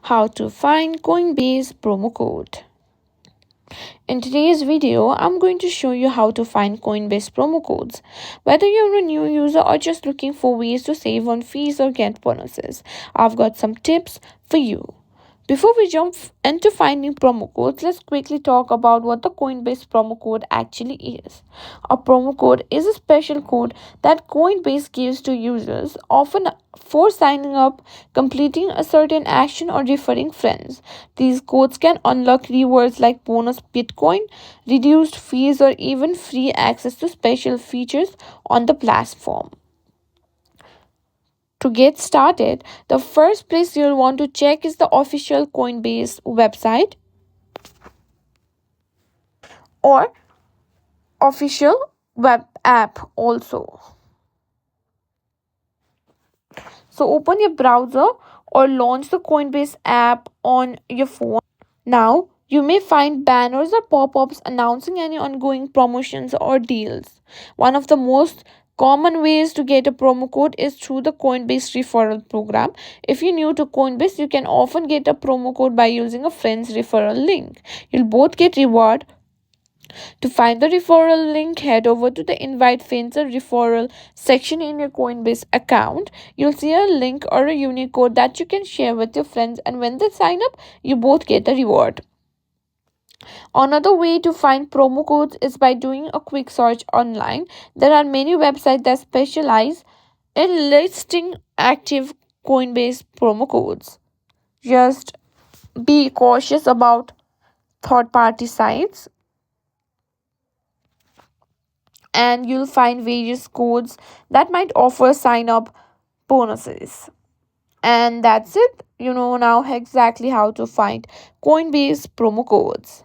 How to find Coinbase promo code. In today's video, I'm going to show you how to find Coinbase promo codes. Whether you're a new user or just looking for ways to save on fees or get bonuses, I've got some tips for you. Before we jump into finding promo codes, let's quickly talk about what the Coinbase promo code actually is. A promo code is a special code that Coinbase gives to users, often for signing up, completing a certain action, or referring friends. These codes can unlock rewards like bonus Bitcoin, reduced fees, or even free access to special features on the platform. To get started, the first place you'll want to check is the official Coinbase website or official web app also. So open your browser or launch the Coinbase app on your phone. Now, you may find banners or pop ups announcing any ongoing promotions or deals. One of the most common ways to get a promo code is through the Coinbase referral program. If you're new to Coinbase, you can often get a promo code by using a friend's referral link. You'll both get reward. To find the referral link, head over to the Invite Friends or Referral section in your Coinbase account. You'll see a link or a unique code that you can share with your friends, and when they sign up, you both get a reward. Another way to find promo codes is by doing a quick search online. There are many websites that specialize in listing active Coinbase promo codes. Just be cautious about third party sites, and you'll find various codes that might offer sign up bonuses. And that's it. You know now exactly how to find Coinbase promo codes.